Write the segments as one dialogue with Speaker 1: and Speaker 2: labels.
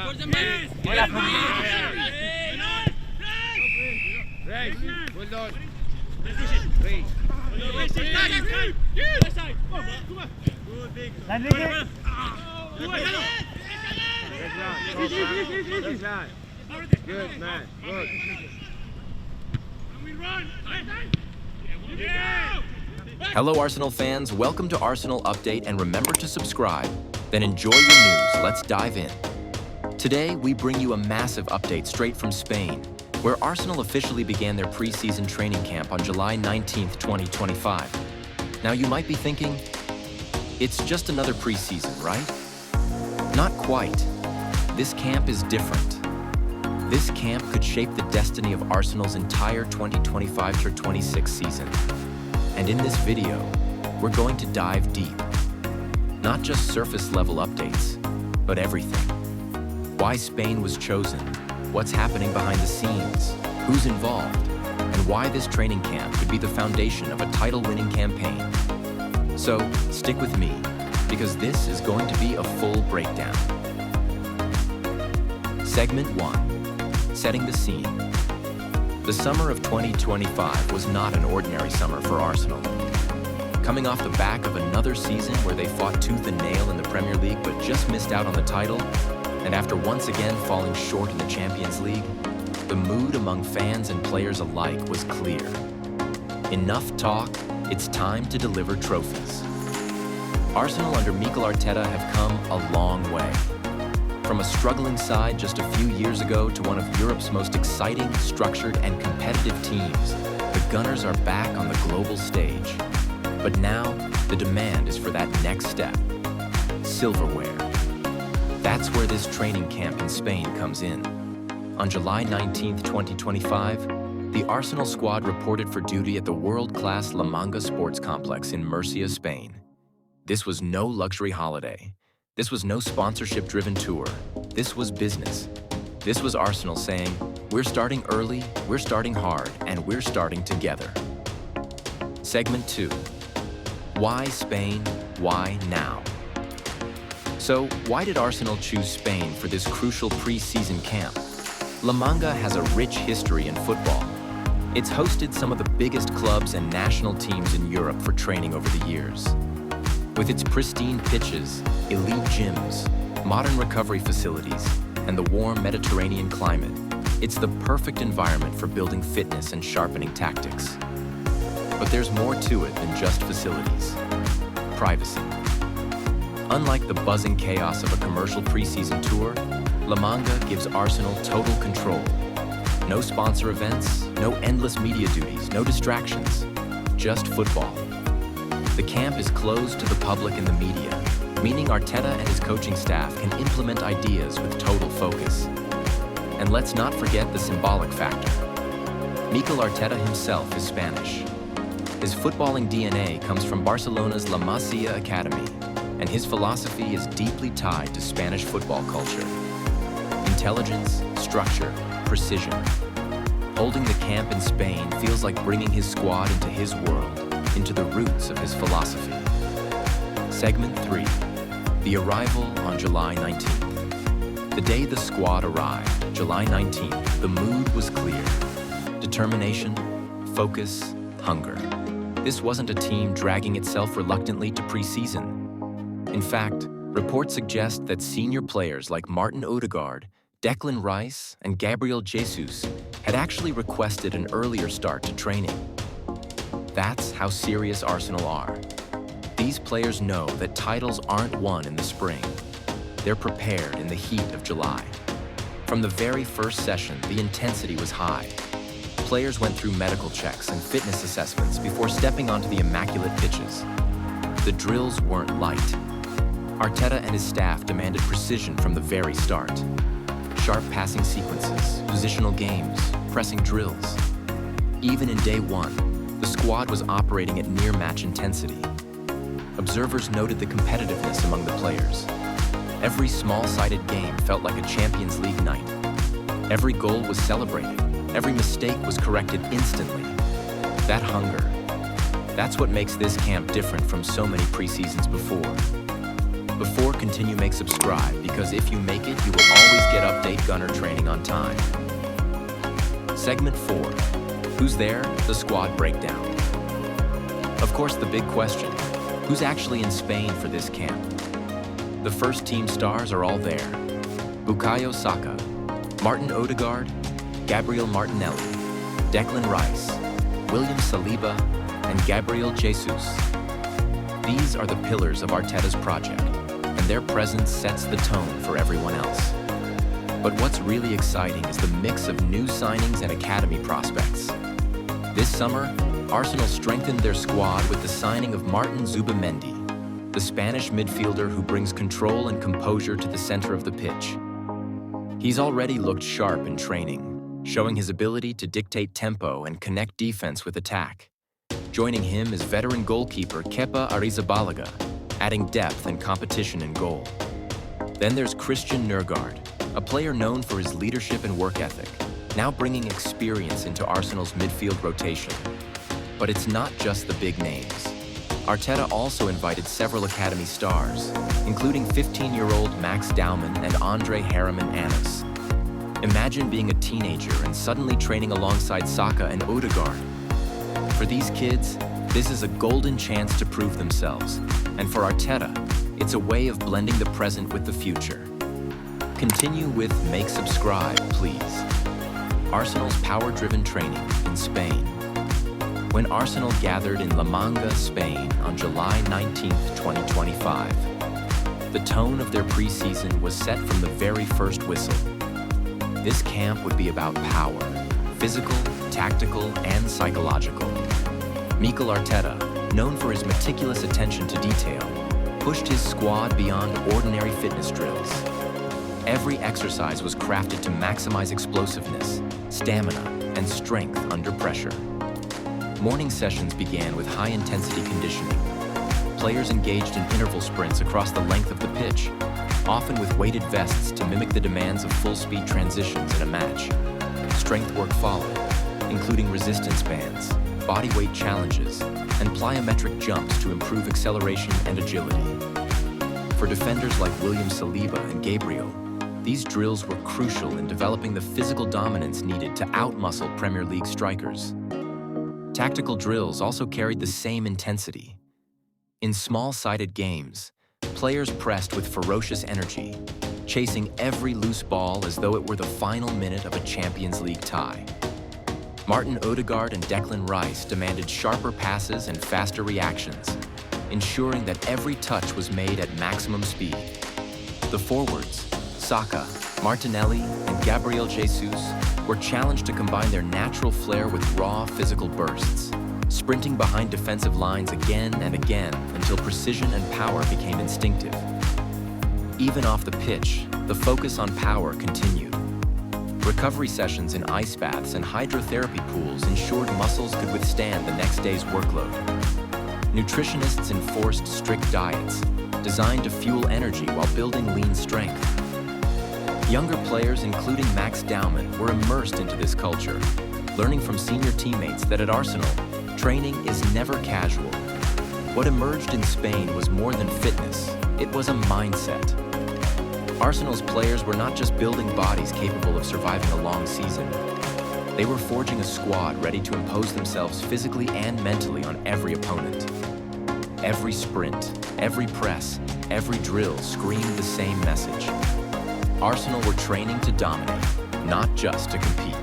Speaker 1: Good man, good.
Speaker 2: Hello Arsenal fans, welcome to Arsenal Update and remember to subscribe. Then enjoy your news, let's dive in. Today we bring you a massive update straight from Spain, where Arsenal officially began their pre-season training camp on July 19th, 2025. Now you might be thinking, it's just another pre-season, right? Not quite. This camp is different. This camp could shape the destiny of Arsenal's entire 2025-26 season. And in this video, we're going to dive deep. Not just surface-level updates, but everything. Why Spain was chosen, what's happening behind the scenes, who's involved, and why this training camp could be the foundation of a title-winning campaign. So, stick with me, because this is going to be a full breakdown. Segment 1. Setting the scene. The summer of 2025 was not an ordinary summer for Arsenal. Coming off the back of another season where they fought tooth and nail in the Premier League but just missed out on the title, and after once again falling short in the Champions League, the mood among fans and players alike was clear. Enough talk, it's time to deliver trophies. Arsenal under Mikel Arteta have come a long way. From a struggling side just a few years ago to one of Europe's most exciting, structured, and competitive teams, the Gunners are back on the global stage. But now, the demand is for that next step: silverware. That's where this training camp in Spain comes in. On July 19th, 2025, the Arsenal squad reported for duty at the world-class La Manga Sports Complex in Murcia, Spain. This was no luxury holiday. This was no sponsorship-driven tour. This was business. This was Arsenal saying, we're starting early, we're starting hard, and we're starting together. Segment 2. Why Spain? Why now? So, why did Arsenal choose Spain for this crucial pre-season camp? La Manga has a rich history in football. It's hosted some of the biggest clubs and national teams in Europe for training over the years. With its pristine pitches, elite gyms, modern recovery facilities, and the warm Mediterranean climate, it's the perfect environment for building fitness and sharpening tactics. But there's more to it than just facilities. Privacy. Unlike the buzzing chaos of a commercial preseason tour, La Manga gives Arsenal total control. No sponsor events, no endless media duties, no distractions, just football. The camp is closed to the public and the media, meaning Arteta and his coaching staff can implement ideas with total focus. And let's not forget the symbolic factor. Mikel Arteta himself is Spanish. His footballing DNA comes from Barcelona's La Masia Academy, and his philosophy is deeply tied to Spanish football culture. Intelligence, structure, precision. Holding the camp in Spain feels like bringing his squad into his world, into the roots of his philosophy. Segment 3. The arrival on July 19th. The day the squad arrived, July 19th, the mood was clear. Determination, focus, hunger. This wasn't a team dragging itself reluctantly to pre-season. In fact, reports suggest that senior players like Martin Odegaard, Declan Rice, and Gabriel Jesus had actually requested an earlier start to training. That's how serious Arsenal are. These players know that titles aren't won in the spring. They're prepared in the heat of July. From the very first session, the intensity was high. Players went through medical checks and fitness assessments before stepping onto the immaculate pitches. The drills weren't light. Arteta and his staff demanded precision from the very start. Sharp passing sequences, positional games, pressing drills. Even in day one, the squad was operating at near-match intensity. Observers noted the competitiveness among the players. Every small-sided game felt like a Champions League night. Every goal was celebrated. Every mistake was corrected instantly. That hunger, that's what makes this camp different from so many preseasons before. Before continue, make subscribe, because if you make it, you will always get update gunner training on time. Segment 4. Who's there? The squad breakdown. Of course, the big question, who's actually in Spain for this camp? The first team stars are all there. Bukayo Saka, Martin Odegaard, Gabriel Martinelli, Declan Rice, William Saliba, and Gabriel Jesus. These are the pillars of Arteta's project, and their presence sets the tone for everyone else. But what's really exciting is the mix of new signings and academy prospects. This summer, Arsenal strengthened their squad with the signing of Martin Zubimendi, the Spanish midfielder who brings control and composure to the center of the pitch. He's already looked sharp in training, showing his ability to dictate tempo and connect defense with attack. Joining him is veteran goalkeeper Kepa Arrizabalaga, adding depth and competition in goal. Then there's Christian Nørgaard, a player known for his leadership and work ethic, now bringing experience into Arsenal's midfield rotation. But it's not just the big names. Arteta also invited several academy stars, including 15-year-old Max Daumann and Andre Harriman Anus. Imagine being a teenager and suddenly training alongside Saka and Odegaard. For these kids, this is a golden chance to prove themselves. And for Arteta, it's a way of blending the present with the future. Continue with Make Subscribe, please. Arsenal's power-driven training in Spain. When Arsenal gathered in La Manga, Spain on July 19, 2025, the tone of their preseason was set from the very first whistle. This camp would be about power, physical, tactical, and psychological. Mikel Arteta, known for his meticulous attention to detail, pushed his squad beyond ordinary fitness drills. Every exercise was crafted to maximize explosiveness, stamina, and strength under pressure. Morning sessions began with high-intensity conditioning. Players engaged in interval sprints across the length of the pitch, often with weighted vests to mimic the demands of full-speed transitions in a match. Strength work followed, including resistance bands, body weight challenges, and plyometric jumps to improve acceleration and agility. For defenders like William Saliba and Gabriel, these drills were crucial in developing the physical dominance needed to outmuscle Premier League strikers. Tactical drills also carried the same intensity. In small-sided games, players pressed with ferocious energy, chasing every loose ball as though it were the final minute of a Champions League tie. Martin Odegaard and Declan Rice demanded sharper passes and faster reactions, ensuring that every touch was made at maximum speed. The forwards, Saka, Martinelli, and Gabriel Jesus, were challenged to combine their natural flair with raw physical bursts, sprinting behind defensive lines again and again until precision and power became instinctive. Even off the pitch, the focus on power continued. Recovery sessions in ice baths and hydrotherapy pools ensured muscles could withstand the next day's workload. Nutritionists enforced strict diets, designed to fuel energy while building lean strength. Younger players, including Max Daumann, were immersed into this culture, learning from senior teammates that at Arsenal, training is never casual. What emerged in Spain was more than fitness, it was a mindset. Arsenal's players were not just building bodies capable of surviving a long season. They were forging a squad ready to impose themselves physically and mentally on every opponent. Every sprint, every press, every drill screamed the same message. Arsenal were training to dominate, not just to compete.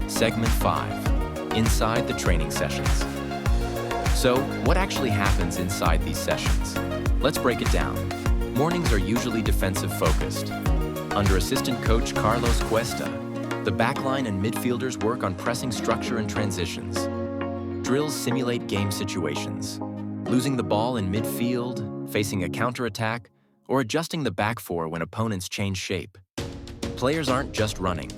Speaker 2: Segment 5. Inside the training sessions. So, what actually happens inside these sessions? Let's break it down. Mornings are usually defensive-focused. Under assistant coach Carlos Cuesta, the backline and midfielders work on pressing structure and transitions. Drills simulate game situations, losing the ball in midfield, facing a counterattack, or adjusting the back four when opponents change shape. Players aren't just running,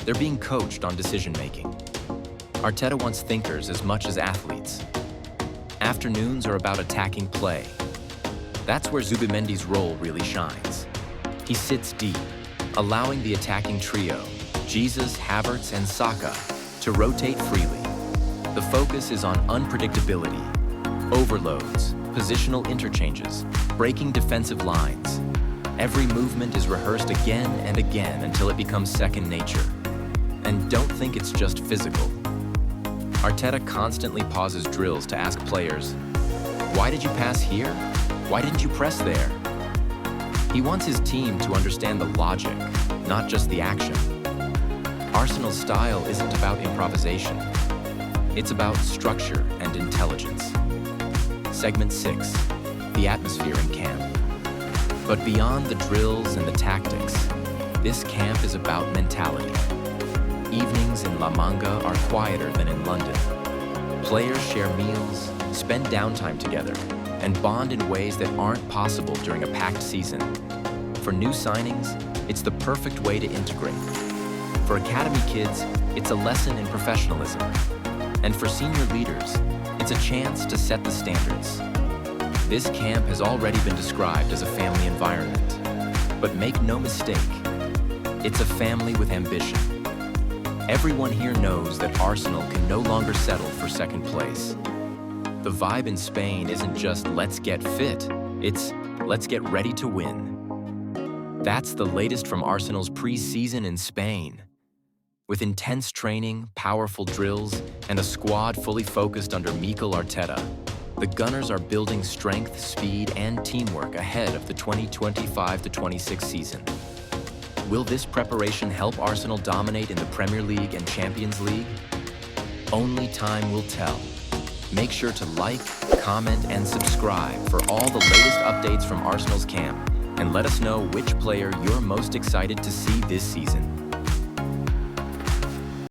Speaker 2: they're being coached on decision-making. Arteta wants thinkers as much as athletes. Afternoons are about attacking play. That's where Zubimendi's role really shines. He sits deep, allowing the attacking trio, Jesus, Havertz, and Saka, to rotate freely. The focus is on unpredictability, overloads, positional interchanges, breaking defensive lines. Every movement is rehearsed again and again until it becomes second nature. And don't think it's just physical. Arteta constantly pauses drills to ask players, "Why did you pass here? Why didn't you press there?" He wants his team to understand the logic, not just the action. Arsenal's style isn't about improvisation. It's about structure and intelligence. Segment 6, the atmosphere in camp. But beyond the drills and the tactics, this camp is about mentality. Evenings in La Manga are quieter than in London. Players share meals, spend downtime together, and bond in ways that aren't possible during a packed season. For new signings, it's the perfect way to integrate. For academy kids, it's a lesson in professionalism. And for senior leaders, it's a chance to set the standards. This camp has already been described as a family environment. But make no mistake, it's a family with ambition. Everyone here knows that Arsenal can no longer settle for second place. The vibe in Spain isn't just let's get fit, it's let's get ready to win. That's the latest from Arsenal's pre-season in Spain. With intense training, powerful drills, and a squad fully focused under Mikel Arteta, the Gunners are building strength, speed, and teamwork ahead of the 2025-26 season. Will this preparation help Arsenal dominate in the Premier League and Champions League? Only time will tell. Make sure to like, comment, and subscribe for all the latest updates from Arsenal's camp, and let us know which player you're most excited to see this season.